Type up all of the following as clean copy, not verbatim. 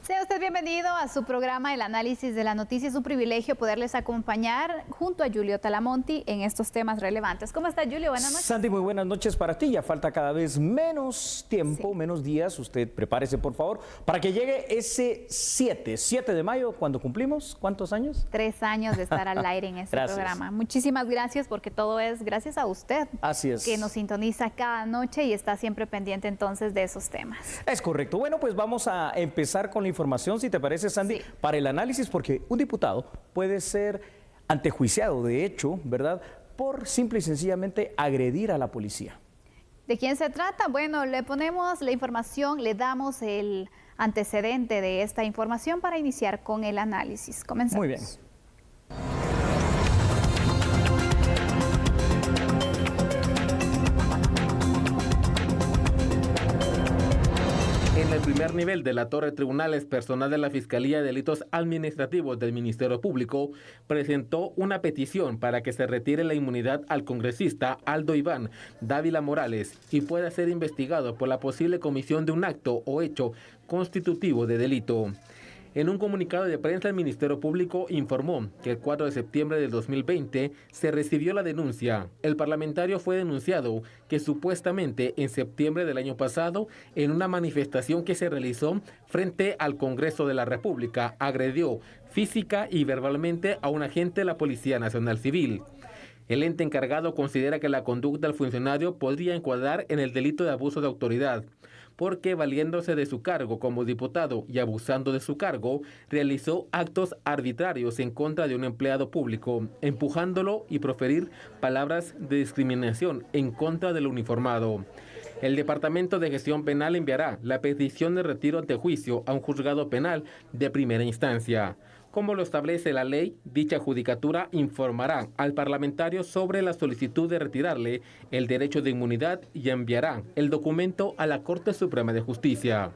Sea usted bienvenido a su programa El Análisis de la Noticia. Es un privilegio poderles acompañar junto a Julio Talamonti en estos temas relevantes. ¿Cómo está, Julio? Buenas noches. Sandy, muy buenas noches para ti. Ya falta cada vez menos tiempo, menos días. Usted prepárese, por favor, para que llegue ese 7 de mayo, cuando cumplimos, ¿cuántos años? 3 años de estar al aire en este programa. Muchísimas gracias, porque todo es gracias a usted. Así es. Que nos sintoniza cada noche y está siempre pendiente entonces de esos temas. Es correcto. Bueno, pues vamos a empezar con la información, si te parece, Sandy, para el análisis, porque un diputado puede ser antejuiciado, de hecho, ¿verdad?, por simple y sencillamente agredir a la policía. ¿De quién se trata? Bueno, le ponemos la información, le damos el antecedente de esta información para iniciar con el análisis. Comenzamos. Muy bien. En el primer nivel de la Torre Tribunales, personal de la Fiscalía de Delitos Administrativos del Ministerio Público presentó una petición para que se retire la inmunidad al congresista Aldo Iván Dávila Morales y pueda ser investigado por la posible comisión de un acto o hecho constitutivo de delito. En un comunicado de prensa, el Ministerio Público informó que el 4 de septiembre del 2020 se recibió la denuncia. El parlamentario fue denunciado que supuestamente en septiembre del año pasado, en una manifestación que se realizó frente al Congreso de la República, agredió física y verbalmente a un agente de la Policía Nacional Civil. El ente encargado considera que la conducta del funcionario podría encuadrar en el delito de abuso de autoridad, porque valiéndose de su cargo como diputado y abusando de su cargo, realizó actos arbitrarios en contra de un empleado público, empujándolo y proferir palabras de discriminación en contra del uniformado. El Departamento de Gestión Penal enviará la petición de retiro ante juicio a un juzgado penal de primera instancia. Como lo establece la ley, dicha judicatura informará al parlamentario sobre la solicitud de retirarle el derecho de inmunidad y enviará el documento a la Corte Suprema de Justicia.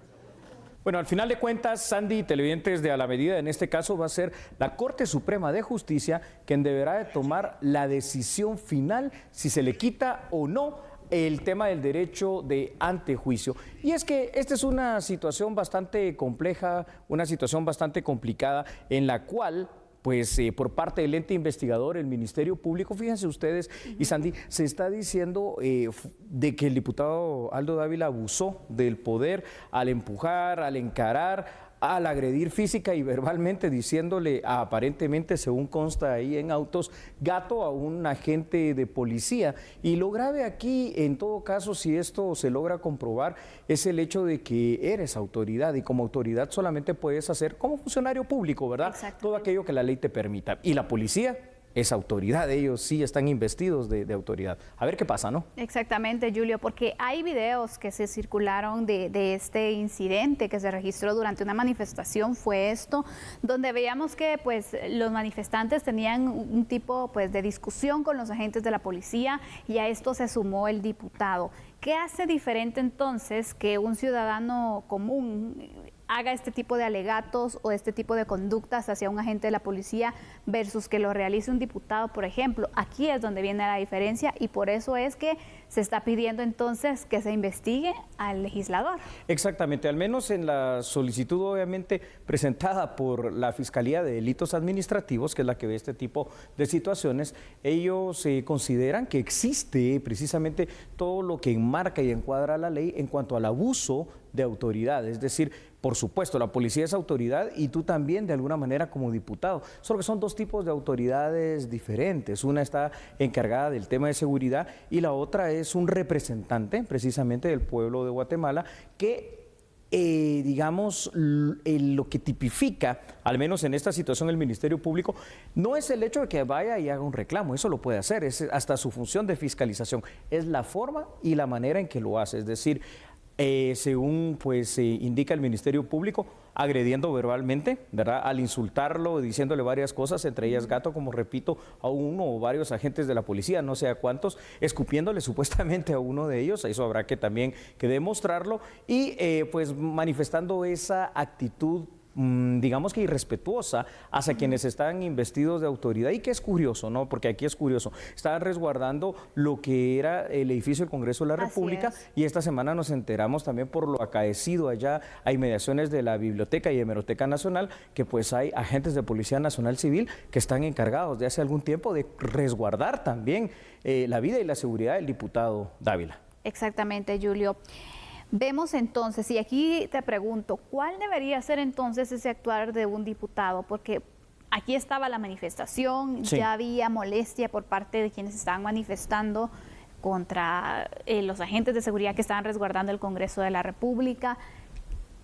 Bueno, al final de cuentas, Sandy, televidentes de A la Medida, en este caso va a ser la Corte Suprema de Justicia quien deberá de tomar la decisión final si se le quita o no el tema del derecho de antejuicio. Y es que esta es una situación bastante compleja, una situación bastante complicada, en la cual, pues, por parte del ente investigador, el Ministerio Público, fíjense ustedes, y Sandy, se está diciendo de que el diputado Aldo Dávila abusó del poder al empujar, al encarar, al agredir física y verbalmente, diciéndole aparentemente, según consta ahí en autos, gato a un agente de policía. Y lo grave aquí, en todo caso, si esto se logra comprobar, es el hecho de que eres autoridad y como autoridad solamente puedes hacer como funcionario público, ¿verdad?, todo aquello que la ley te permita. Y la policía es autoridad, ellos sí están investidos de autoridad. A ver qué pasa, ¿no? Exactamente, Julio, porque hay videos que se circularon de este incidente que se registró durante una manifestación, fue esto, donde veíamos que pues los manifestantes tenían un tipo pues de discusión con los agentes de la policía y a esto se sumó el diputado. ¿Qué hace diferente entonces que un ciudadano común haga este tipo de alegatos o este tipo de conductas hacia un agente de la policía versus que lo realice un diputado, por ejemplo? Aquí es donde viene la diferencia y por eso es que se está pidiendo entonces que se investigue al legislador. Exactamente, al menos en la solicitud obviamente presentada por la Fiscalía de Delitos Administrativos, que es la que ve este tipo de situaciones, ellos consideran que existe precisamente todo lo que enmarca y encuadra la ley en cuanto al abuso de autoridad, es decir, por supuesto, la policía es autoridad y tú también de alguna manera como diputado, solo que son dos tipos de autoridades diferentes, una está encargada del tema de seguridad y la otra es un representante precisamente del pueblo de Guatemala que digamos, lo que tipifica, al menos en esta situación, el Ministerio Público, no es el hecho de que vaya y haga un reclamo, eso lo puede hacer, es hasta su función de fiscalización, es la forma y la manera en que lo hace, es decir, según pues indica el Ministerio Público, agrediendo verbalmente, ¿verdad?, al insultarlo, diciéndole varias cosas, entre ellas gato, como repito, a uno o varios agentes de la policía, no sé a cuántos, escupiéndole supuestamente a uno de ellos, eso habrá que también que demostrarlo, y pues manifestando esa actitud digamos que irrespetuosa hacia quienes están investidos de autoridad, y que es curioso, ¿no? Porque aquí es curioso, estaban resguardando lo que era el edificio del Congreso de la República, y esta semana nos enteramos también por lo acaecido allá a inmediaciones de la Biblioteca y Hemeroteca Nacional, que pues hay agentes de Policía Nacional Civil que están encargados de hace algún tiempo de resguardar también la vida y la seguridad del diputado Dávila. Exactamente, Julio. Vemos entonces, y aquí te pregunto, ¿cuál debería ser entonces ese actuar de un diputado? Porque aquí estaba la manifestación, sí, ya había molestia por parte de quienes estaban manifestando contra los agentes de seguridad que estaban resguardando el Congreso de la República.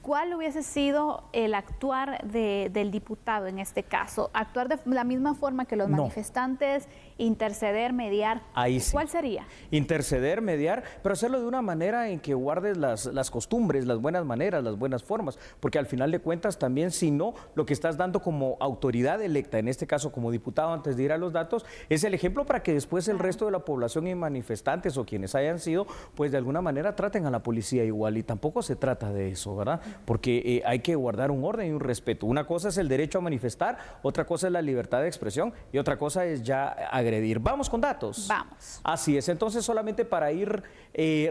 ¿Cuál hubiese sido el actuar del diputado en este caso? ¿Actuar de la misma forma que los manifestantes, interceder, mediar? Ahí sí. ¿Cuál sería? Interceder, mediar, pero hacerlo de una manera en que guardes las costumbres, las buenas maneras, las buenas formas, porque al final de cuentas también, si no, lo que estás dando como autoridad electa, en este caso como diputado, antes de ir a los datos, es el ejemplo para que después el resto de la población y manifestantes o quienes hayan sido, pues de alguna manera traten a la policía igual, y tampoco se trata de eso, ¿verdad? Porque hay que guardar un orden y un respeto. Una cosa es el derecho a manifestar, otra cosa es la libertad de expresión y otra cosa es ya agredir. Vamos con datos. Vamos. Así es, entonces solamente para ir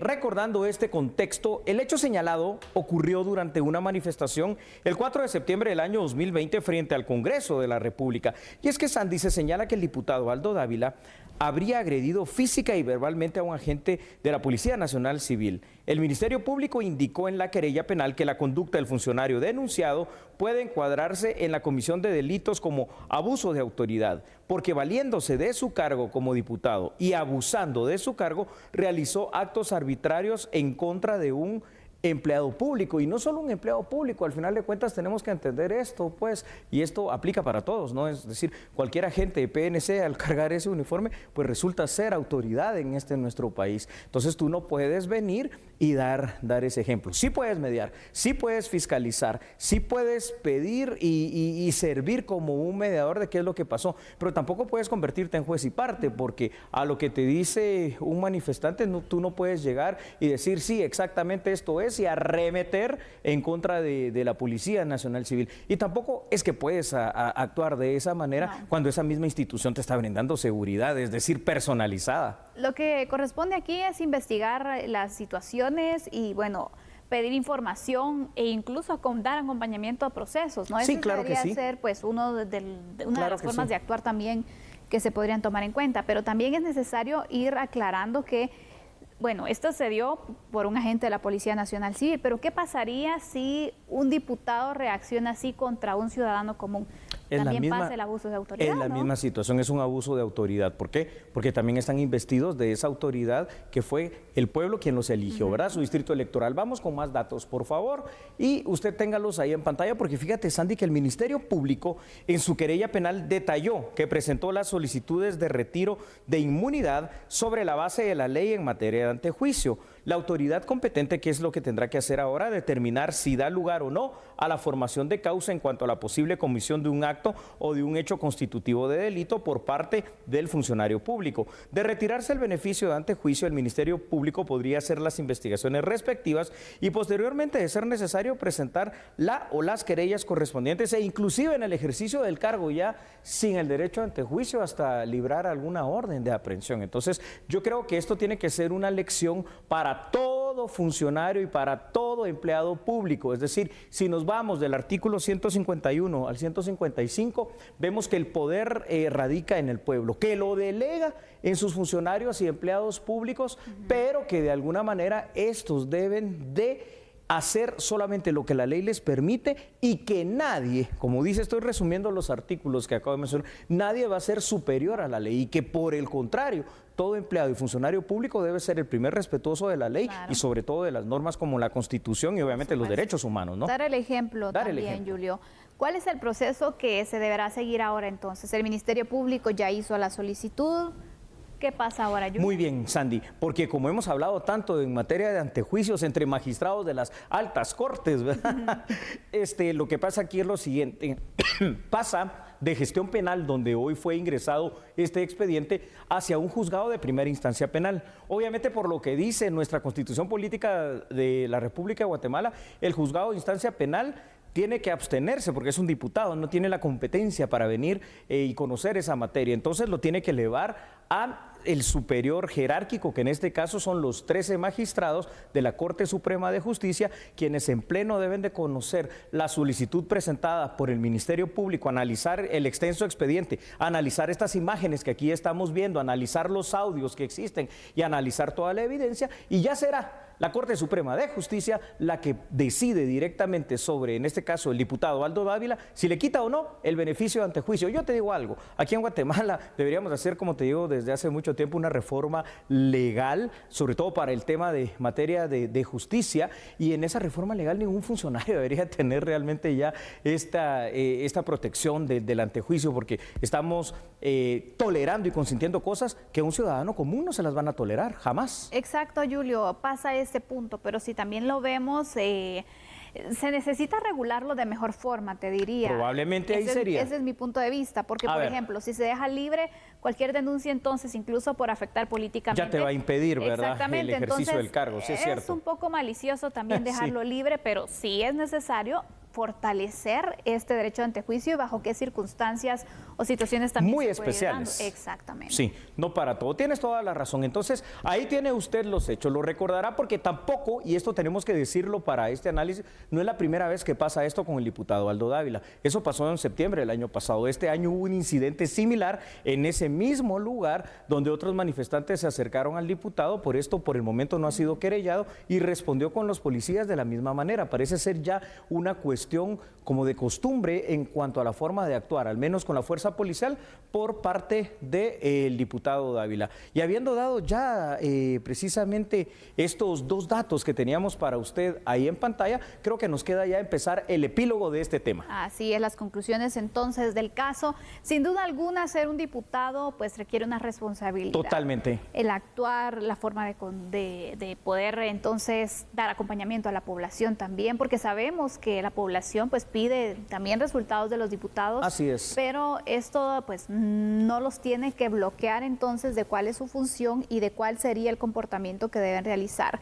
recordando este contexto, el hecho señalado ocurrió durante una manifestación el 4 de septiembre del año 2020 frente al Congreso de la República. Y es que Sandy se señala que el diputado Aldo Dávila habría agredido física y verbalmente a un agente de la Policía Nacional Civil. El Ministerio Público indicó en la querella penal que la conducta del funcionario denunciado puede encuadrarse en la comisión de delitos como abuso de autoridad, porque valiéndose de su cargo como diputado y abusando de su cargo, realizó actos arbitrarios en contra de un empleado público, y no solo un empleado público, al final de cuentas tenemos que entender esto, pues, y esto aplica para todos, ¿no? Es decir, cualquier agente de PNC al cargar ese uniforme, pues resulta ser autoridad en nuestro país. Entonces tú no puedes venir y dar ese ejemplo. Sí puedes mediar, sí puedes fiscalizar, sí puedes pedir y servir como un mediador de qué es lo que pasó, pero tampoco puedes convertirte en juez y parte, porque a lo que te dice un manifestante, tú no puedes llegar y decir, sí, exactamente esto es, y arremeter en contra de la Policía Nacional Civil. Y tampoco es que puedes actuar de esa manera cuando esa misma institución te está brindando seguridad, es decir, personalizada. Lo que corresponde aquí es investigar las situaciones y, bueno, pedir información e incluso dar acompañamiento a procesos, ¿no? Sí, Eso claro que sí. debería ser, pues, una de las formas sí. de actuar también que se podrían tomar en cuenta, pero también es necesario ir aclarando que, bueno, esto se dio por un agente de la Policía Nacional Civil, pero ¿qué pasaría si un diputado reacciona así contra un ciudadano común? También pasa el abuso de autoridad, Es la misma situación, es un abuso de autoridad. ¿Por qué? Porque también están investidos de esa autoridad que fue el pueblo quien los eligió, ¿verdad? Su distrito electoral. Vamos con más datos, por favor, y usted téngalos ahí en pantalla, porque fíjate, Sandy, que el Ministerio Público en su querella penal detalló que presentó las solicitudes de retiro de inmunidad sobre la base de la ley en materia de antejuicio. La autoridad competente, ¿qué es lo que tendrá que hacer ahora? Determinar si da lugar o no a la formación de causa en cuanto a la posible comisión de un acto o de un hecho constitutivo de delito por parte del funcionario público. De retirarse el beneficio de antejuicio, el Ministerio Público podría hacer las investigaciones respectivas y posteriormente, de ser necesario, presentar la o las querellas correspondientes e inclusive en el ejercicio del cargo ya sin el derecho a antejuicio hasta librar alguna orden de aprehensión. Entonces, yo creo que esto tiene que ser una lección para todo funcionario y para todo empleado público. Es decir, si nos vamos del artículo 151 al 155, vemos que el poder radica en el pueblo, que lo delega en sus funcionarios y empleados públicos, pero que de alguna manera estos deben de hacer solamente lo que la ley les permite y que nadie, como dice, estoy resumiendo los artículos que acabo de mencionar, nadie va a ser superior a la ley y que por el contrario, todo empleado y funcionario público debe ser el primer respetuoso de la ley y sobre todo de las normas como la Constitución y obviamente los derechos humanos, ¿no? Dar el ejemplo también, Julio. ¿Cuál es el proceso que se deberá seguir ahora entonces? El Ministerio Público ya hizo la solicitud. ¿Qué pasa ahora, Julio? Muy bien, Sandy, porque como hemos hablado tanto en materia de antejuicios entre magistrados de las altas cortes, ¿verdad? Lo que pasa aquí es lo siguiente, pasa de gestión penal, donde hoy fue ingresado este expediente, hacia un juzgado de primera instancia penal. Obviamente, por lo que dice nuestra Constitución Política de la República de Guatemala, el juzgado de instancia penal tiene que abstenerse porque es un diputado, no tiene la competencia para venir y conocer esa materia. Entonces lo tiene que elevar a el superior jerárquico, que en este caso son los 13 magistrados de la Corte Suprema de Justicia, quienes en pleno deben de conocer la solicitud presentada por el Ministerio Público, analizar el extenso expediente, analizar estas imágenes que aquí estamos viendo, analizar los audios que existen y analizar toda la evidencia, y ya será la Corte Suprema de Justicia la que decide directamente sobre, en este caso, el diputado Aldo Dávila, si le quita o no el beneficio de antejuicio. Yo te digo algo, aquí en Guatemala deberíamos hacer, como te digo, desde hace mucho tiempo una reforma legal, sobre todo para el tema de materia de justicia, y en esa reforma legal ningún funcionario debería tener realmente ya esta protección del antejuicio, porque estamos tolerando y consintiendo cosas que a un ciudadano común no se las van a tolerar, jamás. Exacto, Julio, pasa este punto, pero si también lo vemos, se necesita regularlo de mejor forma, te diría. Probablemente ahí sería. Ese es mi punto de vista, porque, por ejemplo, si se deja libre cualquier denuncia, entonces, incluso por afectar políticamente. Ya te va a impedir, ¿verdad? Exactamente. El ejercicio entonces, del cargo, sí es cierto. Es un poco malicioso también dejarlo libre, pero sí es necesario fortalecer este derecho de antejuicio y bajo qué circunstancias o situaciones también muy se puede ir dando. especiales. Exactamente. Sí, no para todo. Tienes toda la razón. Entonces, ahí tiene usted los hechos. Lo recordará porque tampoco, y esto tenemos que decirlo para este análisis, no es la primera vez que pasa esto con el diputado Aldo Dávila. Eso pasó en septiembre del año pasado. Este año hubo un incidente similar en ese mismo lugar donde otros manifestantes se acercaron al diputado. Por esto, por el momento, no ha sido querellado y respondió con los policías de la misma manera. Parece ser ya una cuestión como de costumbre en cuanto a la forma de actuar, al menos con la fuerza policial, por parte del diputado Dávila. Y habiendo dado ya precisamente estos dos datos que teníamos para usted ahí en pantalla, creo que nos queda ya empezar el epílogo de este tema. Así es, las conclusiones entonces del caso. Sin duda alguna, ser un diputado pues requiere una responsabilidad. Totalmente. El actuar, la forma de poder entonces dar acompañamiento a la población también, porque sabemos que la población pues pide también resultados de los diputados. Así es. Pero esto pues no los tiene que bloquear entonces de cuál es su función y de cuál sería el comportamiento que deben realizar.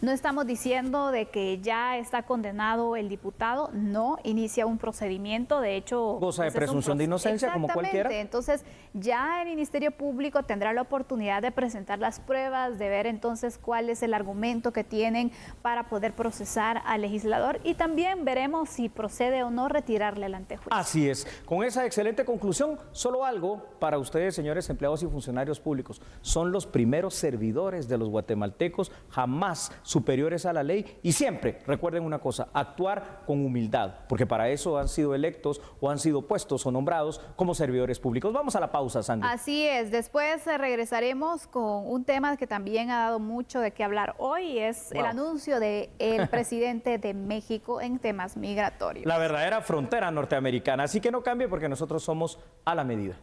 No estamos diciendo de que ya está condenado el diputado, no, inicia un procedimiento, de hecho... Goza de presunción de inocencia como cualquiera. Entonces ya el Ministerio Público tendrá la oportunidad de presentar las pruebas, de ver entonces cuál es el argumento que tienen para poder procesar al legislador y también veremos si procede o no retirarle el antejuicio. Así es. Con esa excelente conclusión, solo algo para ustedes, señores empleados y funcionarios públicos. Son los primeros servidores de los guatemaltecos, jamás superiores a la ley, y siempre, recuerden una cosa, actuar con humildad, porque para eso han sido electos o han sido puestos o nombrados como servidores públicos. Vamos a la pausa, Sandy. Así es, después regresaremos con un tema que también ha dado mucho de qué hablar hoy, es el anuncio del presidente de México en temas migratorios. La verdadera frontera norteamericana, así que no cambie porque nosotros somos a la medida.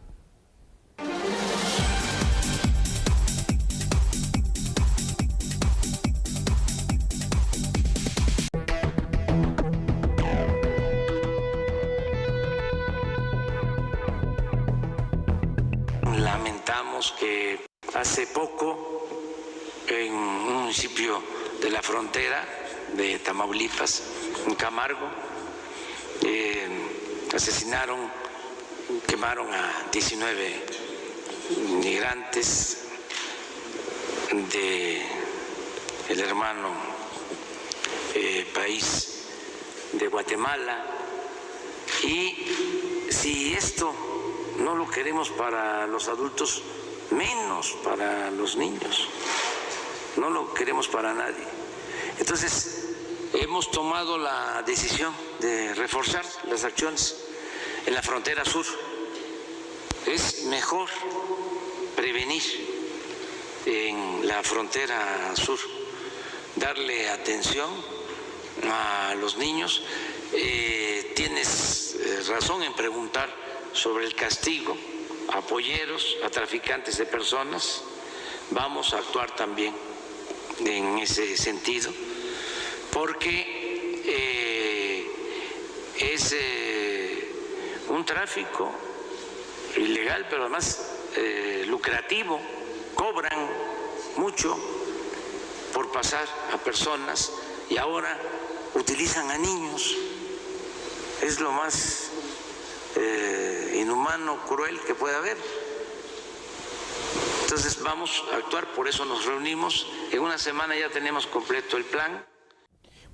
Lamentamos que hace poco en un municipio de la frontera de Tamaulipas, en Camargo, asesinaron, quemaron a 19 migrantes del hermano país de Guatemala. Y si esto no lo queremos para los adultos, menos para los niños. No lo queremos para nadie. Entonces, hemos tomado la decisión de reforzar las acciones en la frontera sur. Es mejor prevenir en la frontera sur, darle atención a los niños. Tienes razón en preguntar sobre el castigo a polleros, a traficantes de personas. Vamos a actuar también en ese sentido, porque es un tráfico ilegal, pero además lucrativo. Cobran mucho por pasar a personas y ahora utilizan a niños es lo más inhumano, cruel que puede haber. Entonces vamos a actuar, por eso nos reunimos. En una semana ya tenemos completo el plan.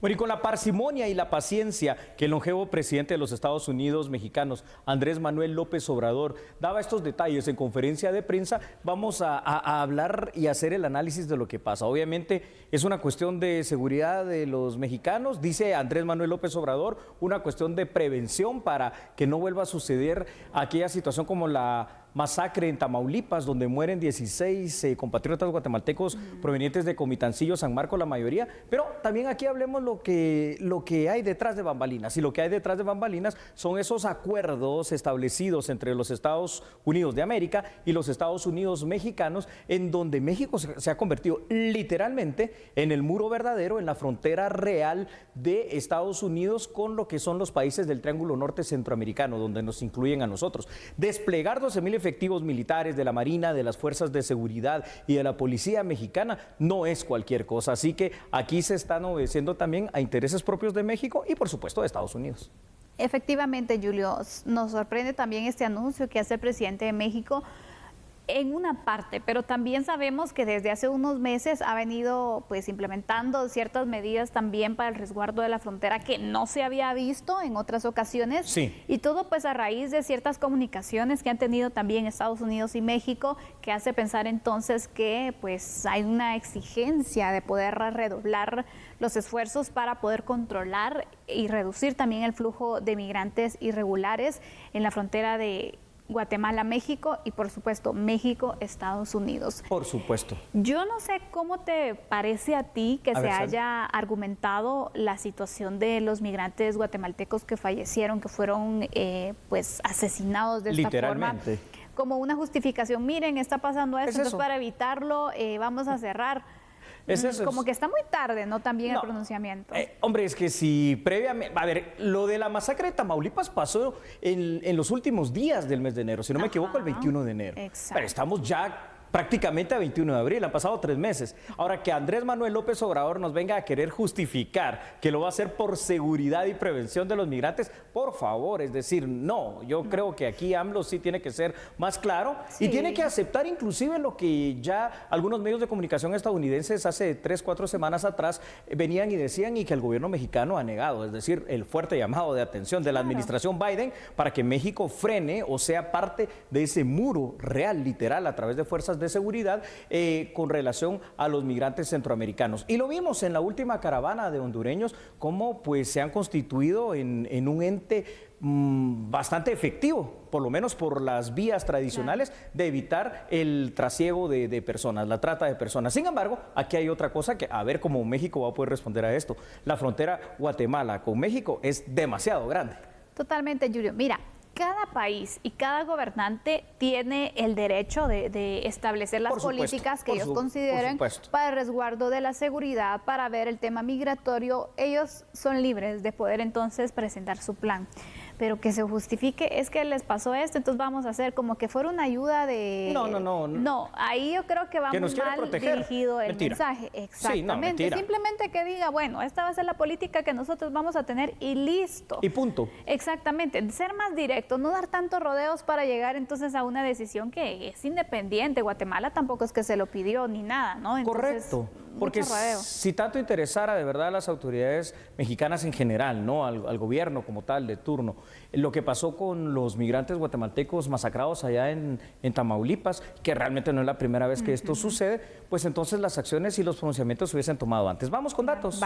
Bueno, y con la parsimonia y la paciencia que el longevo presidente de los Estados Unidos mexicanos, Andrés Manuel López Obrador, daba estos detalles en conferencia de prensa, vamos a hablar y hacer el análisis de lo que pasa. Obviamente es una cuestión de seguridad de los mexicanos, dice Andrés Manuel López Obrador, una cuestión de prevención para que no vuelva a suceder aquella situación como la masacre en Tamaulipas, donde mueren 16 compatriotas guatemaltecos provenientes de Comitancillo, San Marcos, la mayoría. Pero también aquí hablemos lo que hay detrás de bambalinas. Y lo que hay detrás de bambalinas son esos acuerdos establecidos entre los Estados Unidos de América y los Estados Unidos mexicanos, en donde México se ha convertido literalmente en el muro verdadero, en la frontera real de Estados Unidos con lo que son los países del Triángulo Norte Centroamericano, donde nos incluyen a nosotros. Desplegar 12,000 efectivos militares de la Marina, de las Fuerzas de Seguridad y de la Policía Mexicana no es cualquier cosa. Así que aquí se están obedeciendo también a intereses propios de México y, por supuesto, de Estados Unidos. Efectivamente, Julio, nos sorprende también este anuncio que hace el presidente de México en una parte, pero también sabemos que desde hace unos meses ha venido pues implementando ciertas medidas también para el resguardo de la frontera que no se había visto en otras ocasiones. Sí. Y todo pues a raíz de ciertas comunicaciones que han tenido también Estados Unidos y México, que hace pensar entonces que pues hay una exigencia de poder redoblar los esfuerzos para poder controlar y reducir también el flujo de migrantes irregulares en la frontera de Guatemala, México y por supuesto México, Estados Unidos. Por supuesto. Yo no sé cómo te parece a ti que se haya argumentado la situación de los migrantes guatemaltecos que fallecieron, que fueron pues asesinados de esta forma, como una justificación. Miren, está pasando esto, entonces para evitarlo vamos a cerrar. Como que está muy tarde, ¿no? También el pronunciamiento. Hombre, es que si previamente... A ver, lo de la masacre de Tamaulipas pasó en los últimos días del mes de enero, si no me equivoco, el 21 de enero. Exacto. Pero estamos ya prácticamente a 21 de abril, han pasado 3 meses. Ahora, que Andrés Manuel López Obrador nos venga a querer justificar que lo va a hacer por seguridad y prevención de los migrantes, por favor, es decir, no, yo creo que aquí AMLO sí tiene que ser más claro y tiene que aceptar inclusive lo que ya algunos medios de comunicación estadounidenses hace 3, 4 semanas atrás venían y decían y que el gobierno mexicano ha negado, es decir, el fuerte llamado de atención de la administración Biden para que México frene o sea parte de ese muro real, literal, a través de fuerzas de seguridad con relación a los migrantes centroamericanos. Y lo vimos en la última caravana de hondureños, cómo pues se han constituido en un ente bastante efectivo, por lo menos por las vías tradicionales de evitar el trasiego de personas, la trata de personas. Sin embargo, aquí hay otra cosa que a ver cómo México va a poder responder a esto. La frontera Guatemala con México es demasiado grande. Totalmente, Julio. Mira, cada país y cada gobernante tiene el derecho de establecer las políticas que ellos consideren para el resguardo de la seguridad, para ver el tema migratorio. Ellos son libres de poder entonces presentar su plan. Pero que se justifique, es que les pasó esto, entonces vamos a hacer como que fuera una ayuda de... No, ahí yo creo que va muy mal dirigido el mensaje. Exactamente. Sí, simplemente que diga, bueno, esta va a ser la política que nosotros vamos a tener y listo. Y punto. Exactamente. Ser más directo, no dar tantos rodeos para llegar entonces a una decisión que es independiente. Guatemala tampoco es que se lo pidió ni nada, ¿no? Entonces, correcto. Porque si tanto interesara de verdad a las autoridades mexicanas en general, ¿no? Al gobierno como tal de turno, lo que pasó con los migrantes guatemaltecos masacrados allá en Tamaulipas, que realmente no es la primera vez que esto sucede, pues entonces las acciones y los pronunciamientos se hubiesen tomado antes. Vamos con datos.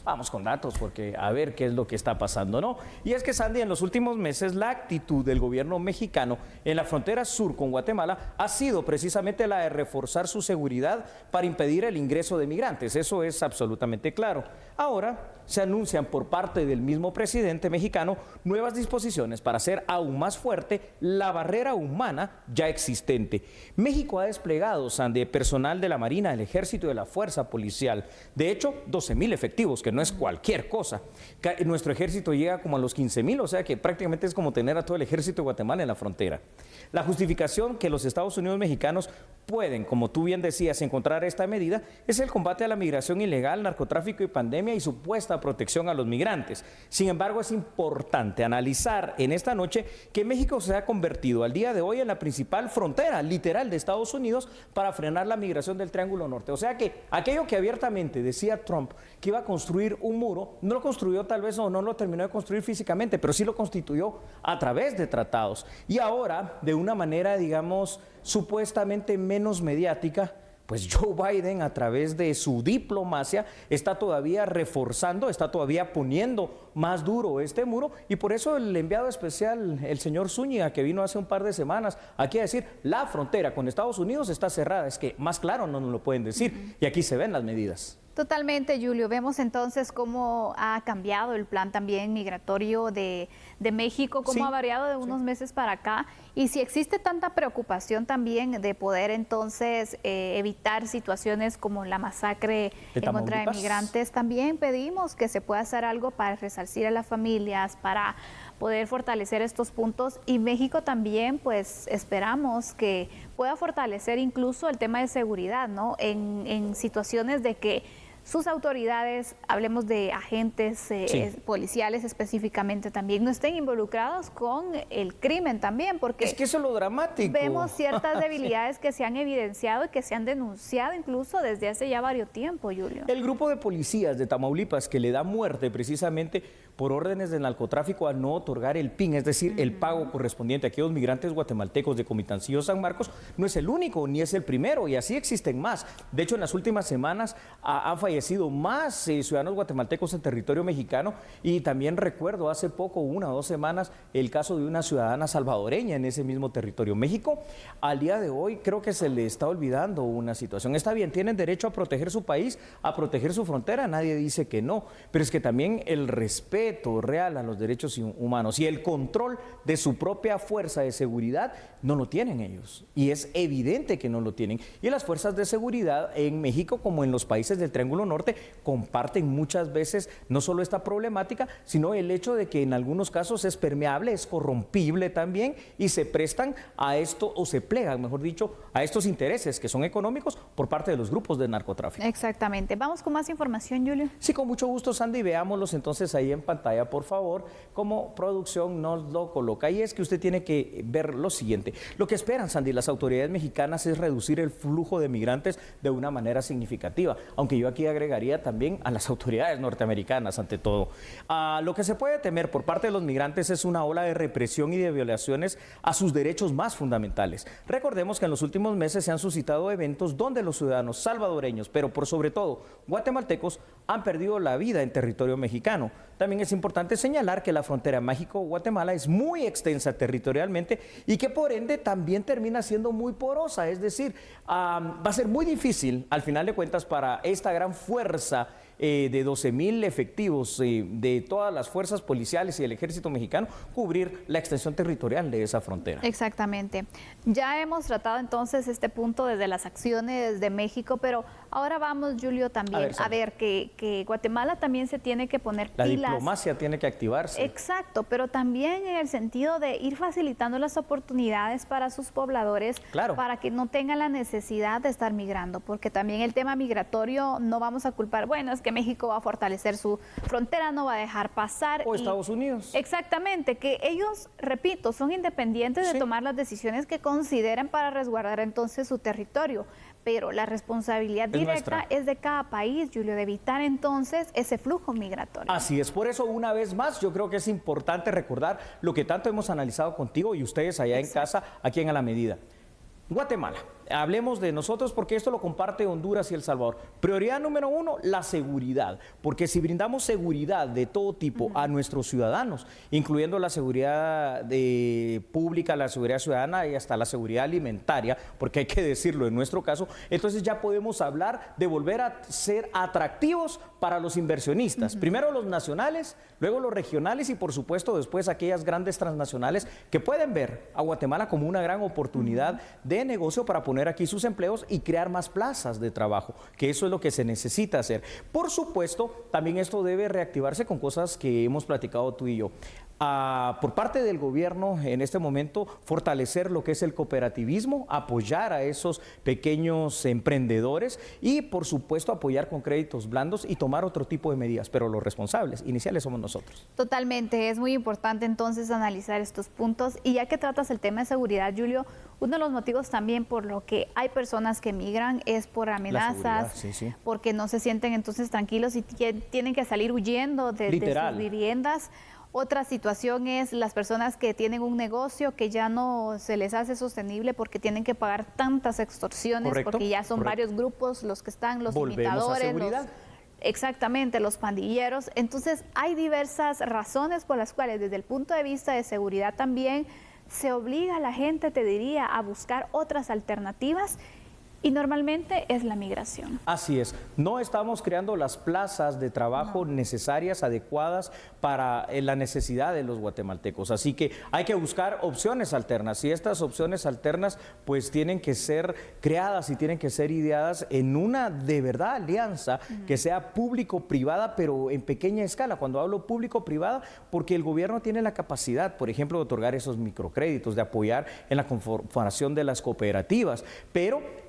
Vamos con datos, porque a ver qué es lo que está pasando, ¿no? Y es que, Sandy, en los últimos meses la actitud del gobierno mexicano en la frontera sur con Guatemala ha sido precisamente la de reforzar su seguridad para impedir el ingreso de migrantes. Eso es absolutamente claro. Ahora se anuncian por parte del mismo presidente mexicano nuevas disposiciones para hacer aún más fuerte la barrera humana ya existente. México ha desplegado, Sandy, personal de la Marina, del Ejército y de la Fuerza Policial. De hecho, 12,000 efectivos, que no es cualquier cosa. Nuestro ejército llega como a los 15,000, o sea que prácticamente es como tener a todo el ejército de Guatemala en la frontera. La justificación que los Estados Unidos mexicanos pueden, como tú bien decías, encontrar esta medida es el combate a la migración ilegal, narcotráfico y pandemia y supuesta protección a los migrantes. Sin embargo, es importante analizar analizar en esta noche que México se ha convertido al día de hoy en la principal frontera literal de Estados Unidos para frenar la migración del Triángulo Norte. O sea que aquello que abiertamente decía Trump que iba a construir un muro, no lo construyó tal vez o no lo terminó de construir físicamente, pero sí lo constituyó a través de tratados. Y ahora, de una manera, digamos, supuestamente menos mediática, pues Joe Biden, a través de su diplomacia, está todavía reforzando, está todavía poniendo más duro este muro, y por eso el enviado especial, el señor Zúñiga, que vino hace un par de semanas aquí a decir, la frontera con Estados Unidos está cerrada, es que más claro no nos lo pueden decir, y aquí se ven las medidas. Totalmente, Julio. Vemos entonces cómo ha cambiado el plan también migratorio de México, cómo ha variado de unos meses para acá, y si existe tanta preocupación también de poder entonces evitar situaciones como la masacre en contra de migrantes, también pedimos que se pueda hacer algo para resarcir a las familias, para poder fortalecer estos puntos, y México también pues esperamos que pueda fortalecer incluso el tema de seguridad, ¿no? En situaciones de que sus autoridades, hablemos de agentes policiales específicamente también, no estén involucrados con el crimen también, porque es que eso es lo dramático. Vemos ciertas debilidades que se han evidenciado y que se han denunciado incluso desde hace ya varios tiempos, Julio. El grupo de policías de Tamaulipas que le da muerte precisamente por órdenes de narcotráfico a no otorgar el PIN, es decir, el pago correspondiente a aquellos migrantes guatemaltecos de Comitancillo San Marcos, no es el único ni es el primero, y así existen más. De hecho, en las últimas semanas han fallecido más ciudadanos guatemaltecos en territorio mexicano, y también recuerdo hace poco, 1 o 2 semanas, el caso de una ciudadana salvadoreña en ese mismo territorio. México, al día de hoy, creo que se le está olvidando una situación. Está bien, tienen derecho a proteger su país, a proteger su frontera, nadie dice que no, pero es que también el respeto real a los derechos humanos y el control de su propia fuerza de seguridad no lo tienen ellos, y es evidente que no lo tienen, y las fuerzas de seguridad en México como en los países del Triángulo Norte comparten muchas veces no solo esta problemática, sino el hecho de que en algunos casos es permeable, es corrompible también, y se prestan a esto, o se plegan, mejor dicho, a estos intereses que son económicos por parte de los grupos de narcotráfico. Exactamente. Vamos con más información, Julio. Sí, con mucho gusto, Sandy, veámoslos entonces ahí en pantalla, por favor, como producción nos lo coloca. Y es que usted tiene que ver lo siguiente. Lo que esperan, Sandy, las autoridades mexicanas es reducir el flujo de migrantes de una manera significativa, aunque yo aquí agregaría también a las autoridades norteamericanas ante todo. Lo que se puede temer por parte de los migrantes es una ola de represión y de violaciones a sus derechos más fundamentales. Recordemos que en los últimos meses se han suscitado eventos donde los ciudadanos salvadoreños, pero por sobre todo guatemaltecos, han perdido la vida en territorio mexicano. También es importante señalar que la frontera México-Guatemala es muy extensa territorialmente y que por ende también termina siendo muy porosa, es decir, va a ser muy difícil al final de cuentas para esta gran fuerza de 12,000 efectivos de todas las fuerzas policiales y el ejército mexicano cubrir la extensión territorial de esa frontera. Exactamente. Ya hemos tratado entonces este punto desde las acciones de México, pero ahora vamos, Julio, también a ver que Guatemala también se tiene que poner pilas. La diplomacia tiene que activarse. Exacto, pero también en el sentido de ir facilitando las oportunidades para sus pobladores, para que no tengan la necesidad de estar migrando, porque también el tema migratorio no vamos a culpar, bueno, es que México va a fortalecer su frontera, no va a dejar pasar. O Estados Unidos. Exactamente, que ellos, repito, son independientes de tomar las decisiones que consideren para resguardar entonces su territorio, pero la responsabilidad directa es de cada país, Julio, de evitar entonces ese flujo migratorio. Así es, por eso una vez más yo creo que es importante recordar lo que tanto hemos analizado contigo y ustedes allá en casa, aquí en A la Medida. Guatemala, hablemos de nosotros porque esto lo comparte Honduras y El Salvador. Prioridad número 1, la seguridad, porque si brindamos seguridad de todo tipo a nuestros ciudadanos, incluyendo la seguridad pública, la seguridad ciudadana y hasta la seguridad alimentaria, porque hay que decirlo en nuestro caso, entonces ya podemos hablar de volver a ser atractivos para los inversionistas. Primero los nacionales, luego los regionales y por supuesto después aquellas grandes transnacionales que pueden ver a Guatemala como una gran oportunidad de negocio para poner aquí sus empleos y crear más plazas de trabajo, que eso es lo que se necesita hacer. Por supuesto, también esto debe reactivarse con cosas que hemos platicado tú y yo. por parte del gobierno en este momento fortalecer lo que es el cooperativismo, apoyar a esos pequeños emprendedores y por supuesto apoyar con créditos blandos y tomar otro tipo de medidas, pero los responsables iniciales somos nosotros. Totalmente, es muy importante entonces analizar estos puntos y ya que tratas el tema de seguridad, Julio, uno de los motivos también por lo que hay personas que migran es por amenazas, sí. porque no se sienten entonces tranquilos y tienen que salir huyendo de sus viviendas. Otra situación es las personas que tienen un negocio que ya no se les hace sostenible porque tienen que pagar tantas extorsiones, porque ya son varios grupos los que están, los imitadores, exactamente, los pandilleros. Entonces hay diversas razones por las cuales desde el punto de vista de seguridad también se obliga a la gente, te diría, a buscar otras alternativas. Y normalmente es la migración. Así es, no estamos creando las plazas de trabajo necesarias, adecuadas para la necesidad de los guatemaltecos. Así que hay que buscar opciones alternas y estas opciones alternas pues tienen que ser creadas y tienen que ser ideadas en una de verdad alianza que sea público-privada, pero en pequeña escala. Cuando hablo público-privada, porque el gobierno tiene la capacidad, por ejemplo, de otorgar esos microcréditos, de apoyar en la conformación de las cooperativas, pero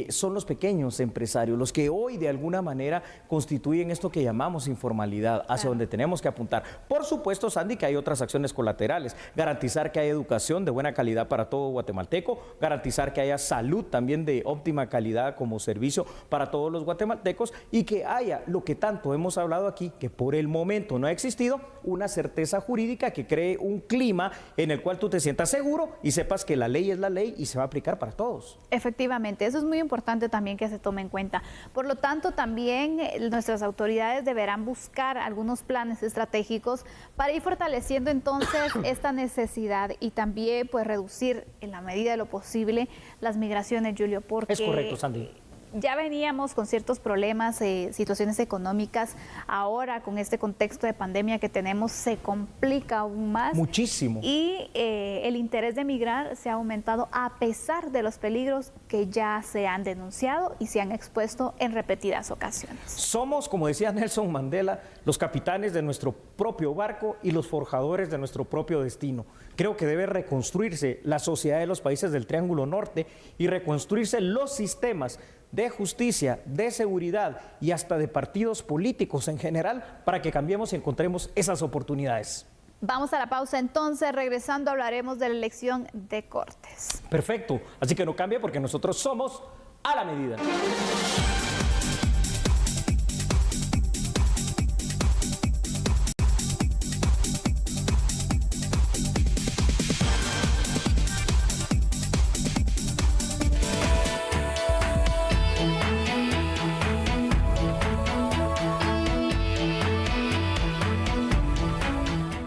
son los pequeños empresarios los que hoy de alguna manera constituyen esto que llamamos informalidad, hacia donde tenemos que apuntar. Por supuesto, Sandy, que hay otras acciones colaterales, garantizar que haya educación de buena calidad para todo guatemalteco, garantizar que haya salud también de óptima calidad como servicio para todos los guatemaltecos y que haya lo que tanto hemos hablado aquí, que por el momento no ha existido, una certeza jurídica que cree un clima en el cual tú te sientas seguro y sepas que la ley es la ley y se va a aplicar para todos. Efectivamente, eso es muy importante también que se tome en cuenta. Por lo tanto, también nuestras autoridades deberán buscar algunos planes estratégicos para ir fortaleciendo entonces esta necesidad y también pues reducir en la medida de lo posible las migraciones, Julio, porque es correcto, Sandy. Ya veníamos con ciertos problemas, situaciones económicas. Ahora, con este contexto de pandemia que tenemos, se complica aún más. Muchísimo. Y el interés de migrar se ha aumentado a pesar de los peligros que ya se han denunciado y se han expuesto en repetidas ocasiones. Somos, como decía Nelson Mandela, los capitanes de nuestro propio barco y los forjadores de nuestro propio destino. Creo que debe reconstruirse la sociedad de los países del Triángulo Norte y reconstruirse los sistemas de justicia, de seguridad y hasta de partidos políticos en general para que cambiemos y encontremos esas oportunidades. Vamos a la pausa entonces, regresando hablaremos de la elección de Cortes. Perfecto, así que no cambie porque nosotros somos a la medida.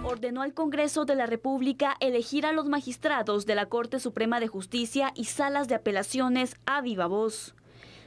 Ordenó al Congreso de la República elegir a los magistrados de la Corte Suprema de Justicia y salas de apelaciones a viva voz.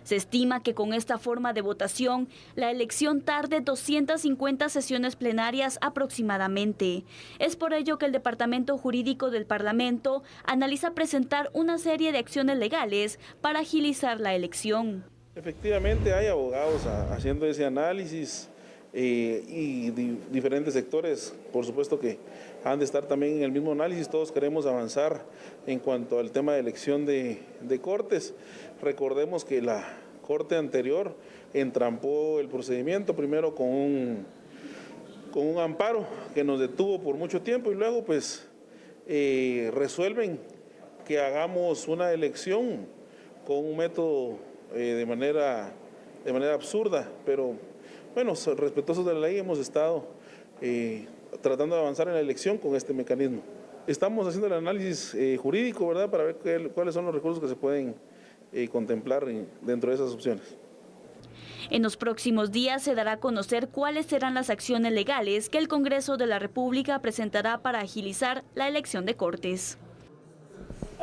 Se estima que con esta forma de votación, la elección tarde 250 sesiones plenarias aproximadamente. Es por ello que el Departamento Jurídico del Parlamento analiza presentar una serie de acciones legales para agilizar la elección. Efectivamente hay abogados haciendo ese análisis y diferentes sectores, por supuesto que han de estar también en el mismo análisis. Todos queremos avanzar en cuanto al tema de elección de cortes. Recordemos que la corte anterior entrampó el procedimiento, primero con un amparo que nos detuvo por mucho tiempo y luego pues resuelven que hagamos una elección con un método de manera absurda, pero bueno, respetuosos de la ley hemos estado tratando de avanzar en la elección con este mecanismo. Estamos haciendo el análisis jurídico, ¿verdad?, para ver cuáles son los recursos que se pueden contemplar dentro de esas opciones. En los próximos días se dará a conocer cuáles serán las acciones legales que el Congreso de la República presentará para agilizar la elección de Cortes.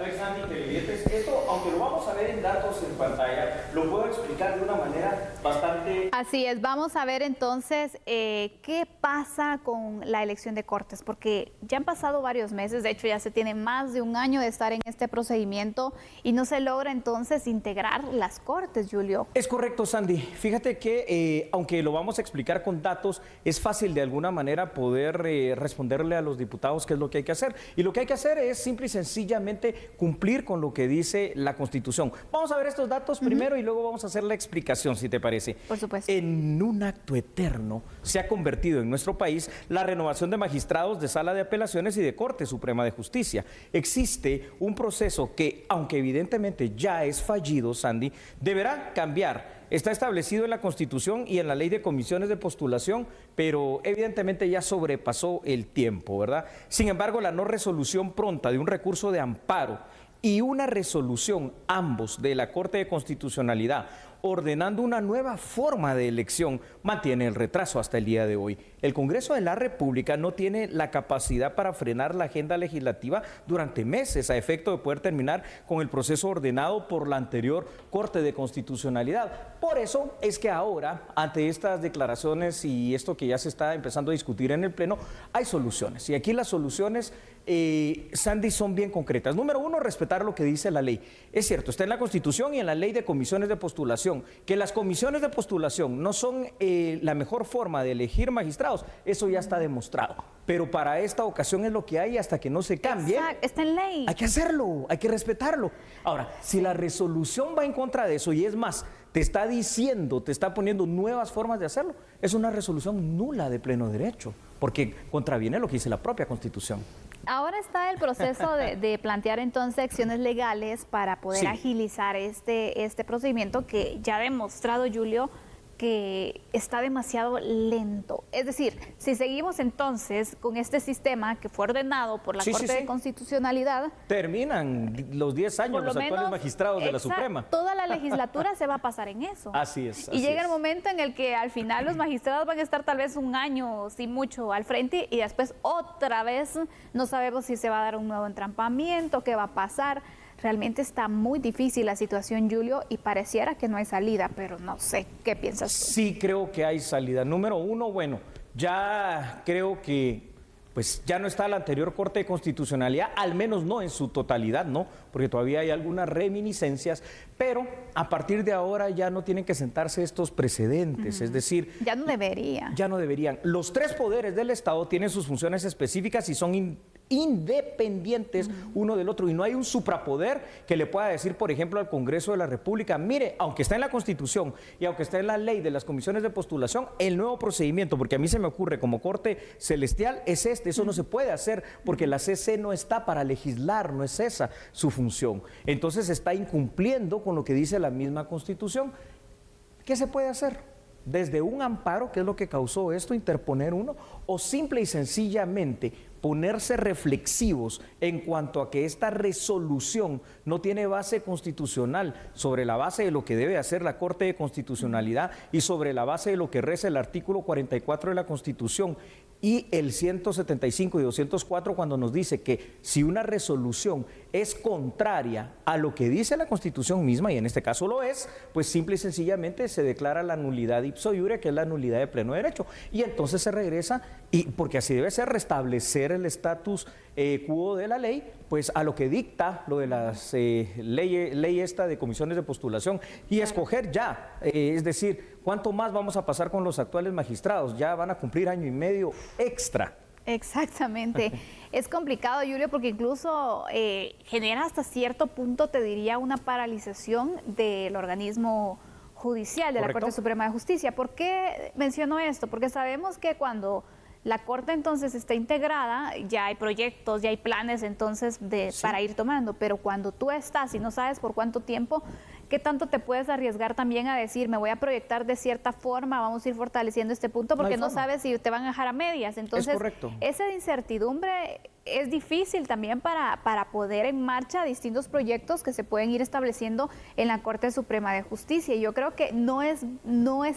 A ver, Sandy, televidentes, esto, aunque lo vamos a ver en datos en pantalla, lo puedo explicar de una manera bastante... Así es, vamos a ver entonces qué pasa con la elección de Cortes, porque ya han pasado varios meses, de hecho ya se tiene más de un año de estar en este procedimiento y no se logra entonces integrar las Cortes, Julio. Es correcto, Sandy. Fíjate que, aunque lo vamos a explicar con datos, es fácil de alguna manera poder responderle a los diputados qué es lo que hay que hacer. Y lo que hay que hacer es simple y sencillamente cumplir con lo que dice la Constitución. Vamos a ver estos datos primero y luego vamos a hacer la explicación, si te parece. Por supuesto. En un acto eterno se ha convertido en nuestro país la renovación de magistrados de Sala de Apelaciones y de Corte Suprema de Justicia. Existe un proceso que, aunque evidentemente ya es fallido, Sandy, deberá cambiar. Está establecido en la Constitución y en la Ley de Comisiones de Postulación, pero evidentemente ya sobrepasó el tiempo, ¿verdad? Sin embargo, la no resolución pronta de un recurso de amparo y una resolución, ambos, de la Corte de Constitucionalidad, ordenando una nueva forma de elección, mantiene el retraso hasta el día de hoy. El Congreso de la República no tiene la capacidad para frenar la agenda legislativa durante meses a efecto de poder terminar con el proceso ordenado por la anterior Corte de Constitucionalidad. Por eso es que ahora, ante estas declaraciones y esto que ya se está empezando a discutir en el Pleno, hay soluciones. Y aquí las soluciones, Sandy, son bien concretas. Número uno, respetar lo que dice la ley. Es cierto, está en la Constitución y en la Ley de Comisiones de Postulación. Que las comisiones de postulación no son la mejor forma de elegir magistrados, eso ya está demostrado. Pero para esta ocasión es lo que hay hasta que no se cambie. Exacto, está en ley. Hay que hacerlo, hay que respetarlo. Ahora, si la resolución va en contra de eso y es más, te está diciendo, te está poniendo nuevas formas de hacerlo, es una resolución nula de pleno derecho, porque contraviene lo que dice la propia Constitución. Ahora está el proceso de plantear entonces acciones legales para poder agilizar este procedimiento que ya ha demostrado, Julio, que está demasiado lento. Es decir, si seguimos entonces con este sistema que fue ordenado por la Corte de Constitucionalidad... Terminan los 10 años los actuales magistrados de la Suprema. Toda la legislatura se va a pasar en eso. Así es. Y llega el momento en el que al final los magistrados van a estar tal vez un año, si mucho, al frente y después otra vez no sabemos si se va a dar un nuevo entrampamiento, qué va a pasar. Realmente está muy difícil la situación, Julio, y pareciera que no hay salida, pero no sé, ¿qué piensas tú? Sí, creo que hay salida. Número uno, bueno, ya creo que pues ya no está la anterior Corte de Constitucionalidad, al menos no en su totalidad, ¿no? Porque todavía hay algunas reminiscencias, pero a partir de ahora ya no tienen que sentarse estos precedentes, es decir... Ya no debería. Ya no deberían. Los tres poderes del Estado tienen sus funciones específicas y son independientes uno del otro, y no hay un suprapoder que le pueda decir, por ejemplo, al Congreso de la República, mire, aunque está en la Constitución y aunque está en la ley de las comisiones de postulación, el nuevo procedimiento, porque a mí se me ocurre como Corte Celestial, es eso no se puede hacer porque la CC no está para legislar, no es esa su función. Entonces está incumpliendo con lo que dice la misma Constitución. ¿Qué se puede hacer? Desde un amparo, que es lo que causó esto, interponer uno, o simple y sencillamente ponerse reflexivos en cuanto a que esta resolución no tiene base constitucional, sobre la base de lo que debe hacer la Corte de Constitucionalidad y sobre la base de lo que reza el artículo 44 de la Constitución y el 175 y 204, cuando nos dice que si una resolución es contraria a lo que dice la Constitución misma, y en este caso lo es, pues simple y sencillamente se declara la nulidad ipso iure, que es la nulidad de pleno derecho, y entonces se regresa, y porque así debe ser, restablecer el estatus quo de la ley, pues a lo que dicta lo de las ley esta de comisiones de postulación, y escoger ya, es decir, ¿cuánto más vamos a pasar con los actuales magistrados? Ya van a cumplir año y medio extra. Exactamente. Es complicado, Julio, porque incluso genera hasta cierto punto, te diría, una paralización del organismo judicial de la Corte Suprema de Justicia. ¿Por qué menciono esto? Porque sabemos que cuando la Corte entonces está integrada, ya hay proyectos, ya hay planes entonces para ir tomando, pero cuando tú estás y no sabes por cuánto tiempo, ¿qué tanto te puedes arriesgar también a decir, me voy a proyectar de cierta forma, vamos a ir fortaleciendo este punto, porque no sabes si te van a dejar a medias? Entonces, esa incertidumbre es difícil también para poder en marcha distintos proyectos que se pueden ir estableciendo en la Corte Suprema de Justicia. Y yo creo que no es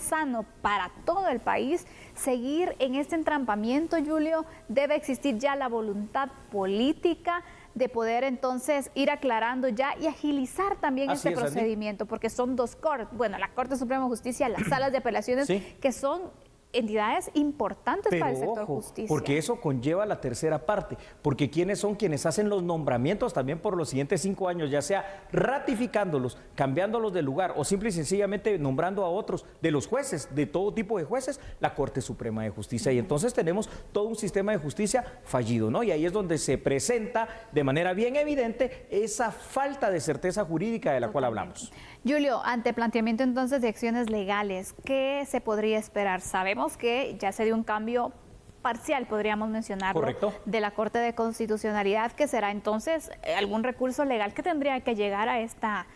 sano para todo el país seguir en este entrampamiento, Julio. Debe existir ya la voluntad política de poder entonces ir aclarando ya y agilizar también este procedimiento, porque son dos cortes, bueno, la Corte Suprema de Justicia, las salas de apelaciones, que son entidades importantes para el sector justicia. Porque eso conlleva la tercera parte, porque ¿quiénes son quienes hacen los nombramientos también por los siguientes 5 años, ya sea ratificándolos, cambiándolos de lugar o simple y sencillamente nombrando a otros de los jueces, de todo tipo de jueces, la Corte Suprema de Justicia? Y entonces tenemos todo un sistema de justicia fallido, ¿no? Y ahí es donde se presenta de manera bien evidente esa falta de certeza jurídica de la cual hablamos. Julio, ante planteamiento entonces de acciones legales, ¿qué se podría esperar? Sabemos que ya se dio un cambio parcial, podríamos mencionarlo, de la Corte de Constitucionalidad, que será entonces algún recurso legal que tendría que llegar a esta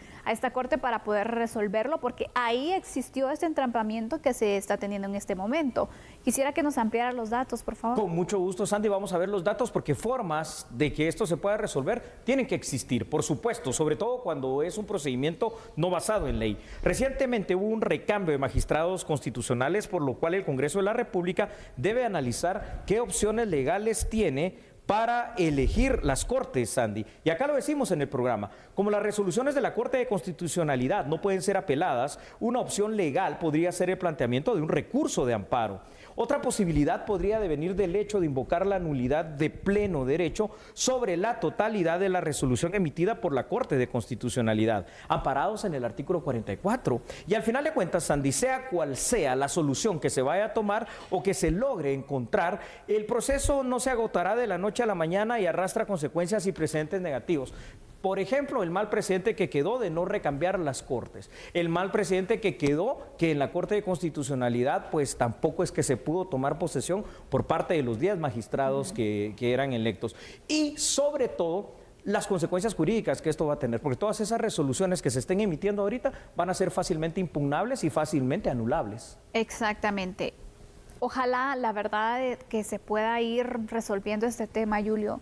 Corte para poder resolverlo, porque ahí existió este entrampamiento que se está teniendo en este momento. Quisiera que nos ampliara los datos, por favor. Con mucho gusto, Sandy, vamos a ver los datos, porque formas de que esto se pueda resolver tienen que existir, por supuesto, sobre todo cuando es un procedimiento no basado en ley. Recientemente hubo un recambio de magistrados constitucionales, por lo cual el Congreso de la República debe analizar qué opciones legales tiene para elegir las Cortes, Sandy. Y acá lo decimos en el programa, como las resoluciones de la Corte de Constitucionalidad no pueden ser apeladas, una opción legal podría ser el planteamiento de un recurso de amparo. Otra posibilidad podría devenir del hecho de invocar la nulidad de pleno derecho sobre la totalidad de la resolución emitida por la Corte de Constitucionalidad, amparados en el artículo 44. Y al final de cuentas, Sandy, sea cual sea la solución que se vaya a tomar o que se logre encontrar, el proceso no se agotará de la noche a la mañana y arrastra consecuencias y precedentes negativos. Por ejemplo, el mal precedente que quedó de no recambiar las Cortes, el mal precedente que quedó que en la Corte de Constitucionalidad pues tampoco es que se pudo tomar posesión por parte de los 10 magistrados que eran electos, y sobre todo las consecuencias jurídicas que esto va a tener, porque todas esas resoluciones que se estén emitiendo ahorita van a ser fácilmente impugnables y fácilmente anulables. Exactamente. Ojalá, la verdad, que se pueda ir resolviendo este tema, Julio.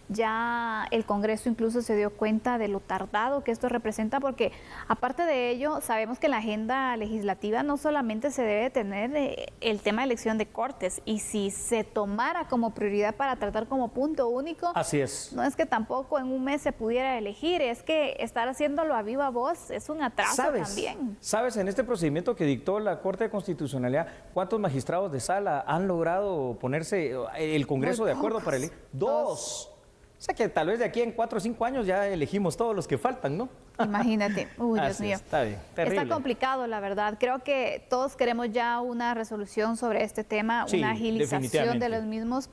Ya el Congreso incluso se dio cuenta de lo tardado que esto representa, porque aparte de ello, sabemos que en la agenda legislativa no solamente se debe tener el tema de elección de cortes, y si se tomara como prioridad para tratar como punto único, así es. No es que tampoco en un mes se pudiera elegir, es que estar haciéndolo a viva voz es un atraso también. ¿Sabes? En este procedimiento que dictó la Corte de Constitucionalidad, ¿cuántos magistrados de sala han logrado ponerse el Congreso de acuerdo para elegir? 2. O sea que tal vez de aquí en 4 o 5 años ya elegimos todos los que faltan, ¿no? Imagínate. Uy, Dios mío. Está bien, terrible. Está complicado, la verdad. Creo que todos queremos ya una resolución sobre este tema, una agilización de los mismos.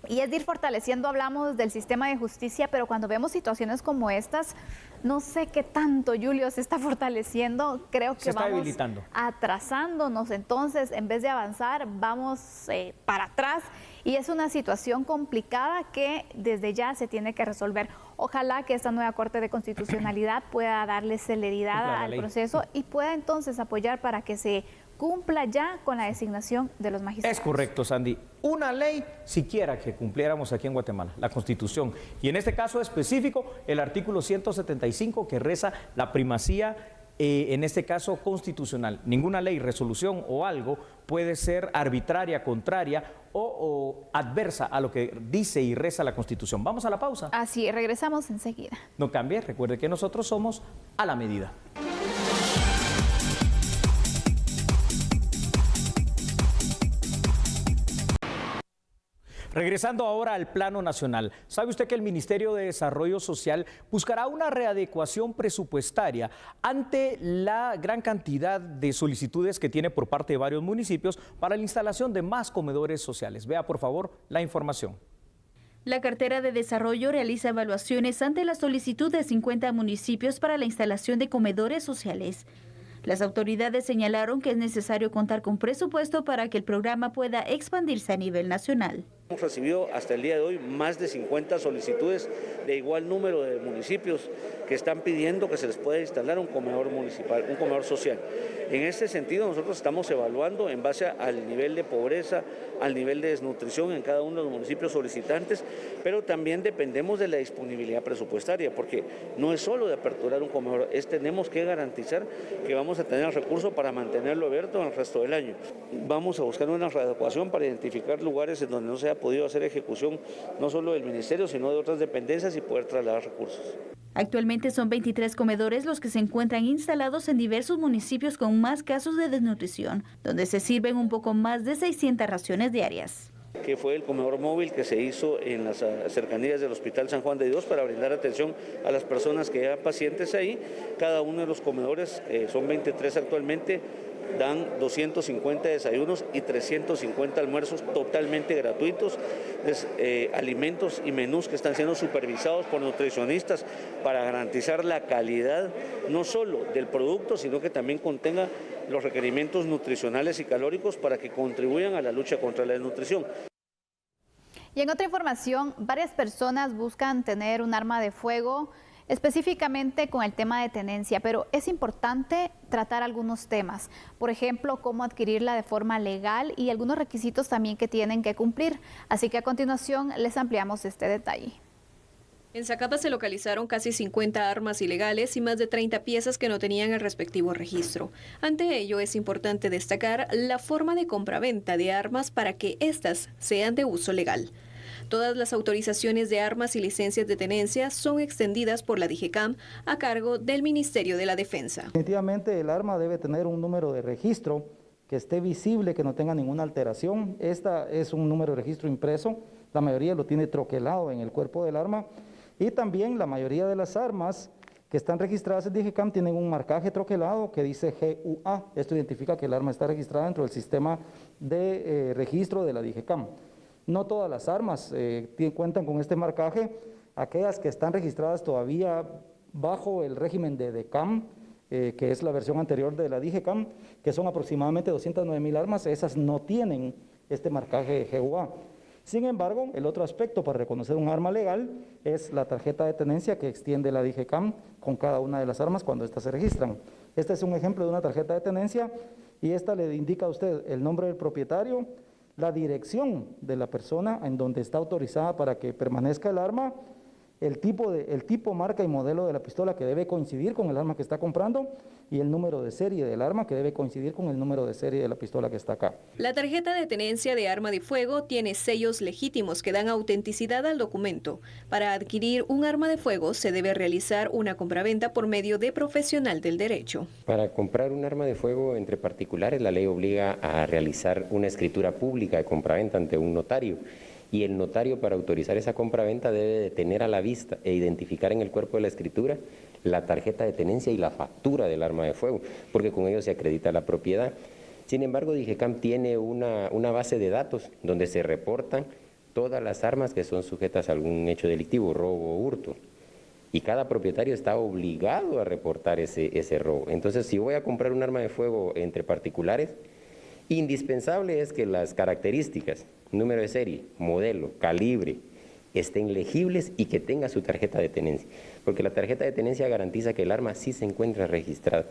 Y es de ir fortaleciendo, hablamos del sistema de justicia, pero cuando vemos situaciones como estas, no sé qué tanto, Julio, se está fortaleciendo. Creo que vamos atrasándonos. Entonces, en vez de avanzar, vamos para atrás. Y es una situación complicada que desde ya se tiene que resolver. Ojalá que esta nueva Corte de Constitucionalidad pueda darle celeridad al proceso y pueda entonces apoyar para que se cumpla ya con la designación de los magistrados. Es correcto, Sandy. Una ley siquiera que cumpliéramos aquí en Guatemala, la Constitución. Y en este caso específico, el artículo 175 que reza la primacía, en este caso constitucional. Ninguna ley, resolución o algo puede ser arbitraria, contraria o adversa a lo que dice y reza la Constitución. Vamos a la pausa. Así, regresamos enseguida. No cambie, recuerde que nosotros somos a la medida. Regresando ahora al plano nacional, ¿sabe usted que el Ministerio de Desarrollo Social buscará una readecuación presupuestaria ante la gran cantidad de solicitudes que tiene por parte de varios municipios para la instalación de más comedores sociales? Vea, por favor, la información. La cartera de desarrollo realiza evaluaciones ante la solicitud de 50 municipios para la instalación de comedores sociales. Las autoridades señalaron que es necesario contar con presupuesto para que el programa pueda expandirse a nivel nacional. Hemos recibido hasta el día de hoy más de 50 solicitudes de igual número de municipios que están pidiendo que se les pueda instalar un comedor municipal, un comedor social. En este sentido, nosotros estamos evaluando en base al nivel de pobreza, al nivel de desnutrición en cada uno de los municipios solicitantes, pero también dependemos de la disponibilidad presupuestaria, porque no es solo de aperturar un comedor, tenemos que garantizar que vamos a tener el recurso para mantenerlo abierto el resto del año. Vamos a buscar una readecuación para identificar lugares en donde no sea haya podido hacer ejecución no solo del ministerio, sino de otras dependencias y poder trasladar recursos. Actualmente son 23 comedores los que se encuentran instalados en diversos municipios con más casos de desnutrición, donde se sirven un poco más de 600 raciones diarias. Que fue el comedor móvil que se hizo en las cercanías del Hospital San Juan de Dios para brindar atención a las personas que llevan pacientes ahí. Cada uno de los comedores, son 23 actualmente, dan 250 desayunos y 350 almuerzos totalmente gratuitos, alimentos y menús que están siendo supervisados por nutricionistas para garantizar la calidad no solo del producto, sino que también contenga los requerimientos nutricionales y calóricos para que contribuyan a la lucha contra la desnutrición. Y en otra información, varias personas buscan tener un arma de fuego, específicamente con el tema de tenencia, pero es importante tratar algunos temas, por ejemplo, cómo adquirirla de forma legal y algunos requisitos también que tienen que cumplir. Así que a continuación les ampliamos este detalle. En Zacapa se localizaron casi 50 armas ilegales y más de 30 piezas que no tenían el respectivo registro. Ante ello es importante destacar la forma de compraventa de armas para que éstas sean de uso legal. Todas las autorizaciones de armas y licencias de tenencia son extendidas por la DIGECAM a cargo del Ministerio de la Defensa. Definitivamente el arma debe tener un número de registro que esté visible, que no tenga ninguna alteración. Esta es un número de registro impreso, la mayoría lo tiene troquelado en el cuerpo del arma y también la mayoría de las armas que están registradas en DIGECAM tienen un marcaje troquelado que dice GUA. Esto identifica que el arma está registrada dentro del sistema de registro de la DIGECAM. No todas las armas cuentan con este marcaje. Aquellas que están registradas todavía bajo el régimen de DECAM, que es la versión anterior de la DIGECAM, que son aproximadamente 209,000 armas, esas no tienen este marcaje GUA. Sin embargo, el otro aspecto para reconocer un arma legal es la tarjeta de tenencia que extiende la DIGECAM con cada una de las armas cuando éstas se registran. Este es un ejemplo de una tarjeta de tenencia y esta le indica a usted el nombre del propietario, la dirección de la persona en donde está autorizada para que permanezca el arma, el tipo, marca y modelo de la pistola que debe coincidir con el arma que está comprando y el número de serie del arma que debe coincidir con el número de serie de la pistola que está acá. La tarjeta de tenencia de arma de fuego tiene sellos legítimos que dan autenticidad al documento. Para adquirir un arma de fuego se debe realizar una compraventa por medio de profesional del derecho. Para comprar un arma de fuego entre particulares, la ley obliga a realizar una escritura pública de compraventa ante un notario. Y el notario, para autorizar esa compraventa, debe de tener a la vista e identificar en el cuerpo de la escritura la tarjeta de tenencia y la factura del arma de fuego, porque con ello se acredita la propiedad. Sin embargo, DIGECAM tiene una base de datos donde se reportan todas las armas que son sujetas a algún hecho delictivo, robo o hurto. Y cada propietario está obligado a reportar ese robo. Entonces, si voy a comprar un arma de fuego entre particulares, indispensable es que las características, número de serie, modelo, calibre, estén legibles y que tenga su tarjeta de tenencia, porque la tarjeta de tenencia garantiza que el arma sí se encuentra registrada.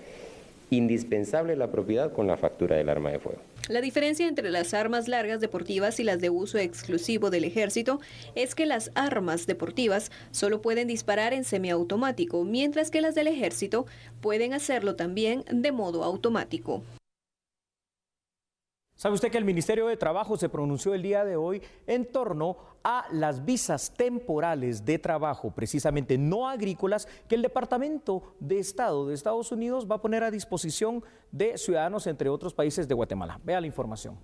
Indispensable la propiedad con la factura del arma de fuego. La diferencia entre las armas largas deportivas y las de uso exclusivo del ejército es que las armas deportivas solo pueden disparar en semiautomático, mientras que las del ejército pueden hacerlo también de modo automático. ¿Sabe usted que el Ministerio de Trabajo se pronunció el día de hoy en torno a las visas temporales de trabajo, precisamente no agrícolas, que el Departamento de Estado de Estados Unidos va a poner a disposición de ciudadanos, entre otros países de Guatemala? Vea la información.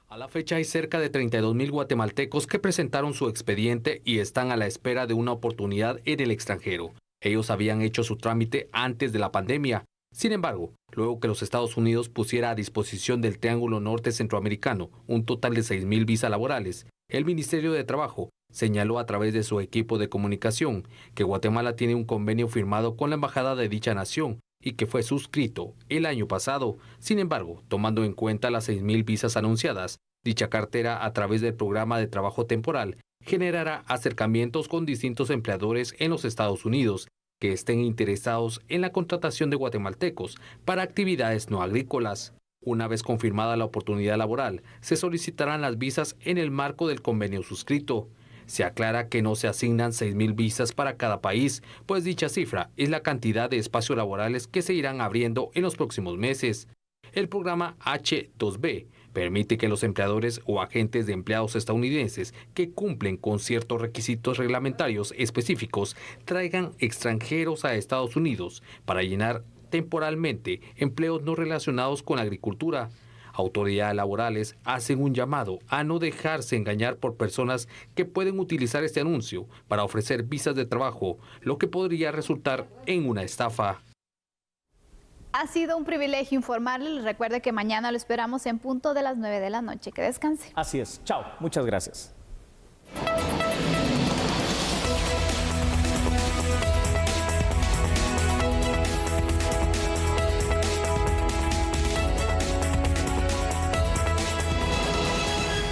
A la fecha hay cerca de 32,000 guatemaltecos que presentaron su expediente y están a la espera de una oportunidad en el extranjero. Ellos habían hecho su trámite antes de la pandemia. Sin embargo, luego que los Estados Unidos pusiera a disposición del Triángulo Norte Centroamericano un total de 6,000 visas laborales, el Ministerio de Trabajo señaló a través de su equipo de comunicación que Guatemala tiene un convenio firmado con la embajada de dicha nación y que fue suscrito el año pasado. Sin embargo, tomando en cuenta las 6,000 visas anunciadas, dicha cartera a través del programa de trabajo temporal generará acercamientos con distintos empleadores en los Estados Unidos que estén interesados en la contratación de guatemaltecos para actividades no agrícolas. Una vez confirmada la oportunidad laboral, se solicitarán las visas en el marco del convenio suscrito. Se aclara que no se asignan 6,000 visas para cada país, pues dicha cifra es la cantidad de espacios laborales que se irán abriendo en los próximos meses. El programa H2B Permite que los empleadores o agentes de empleados estadounidenses que cumplen con ciertos requisitos reglamentarios específicos traigan extranjeros a Estados Unidos para llenar temporalmente empleos no relacionados con la agricultura. Autoridades laborales hacen un llamado a no dejarse engañar por personas que pueden utilizar este anuncio para ofrecer visas de trabajo, lo que podría resultar en una estafa. Ha sido un privilegio informarle. Recuerde que mañana lo esperamos en punto de las 9 de la noche. Que descanse. Así es. Chao. Muchas gracias.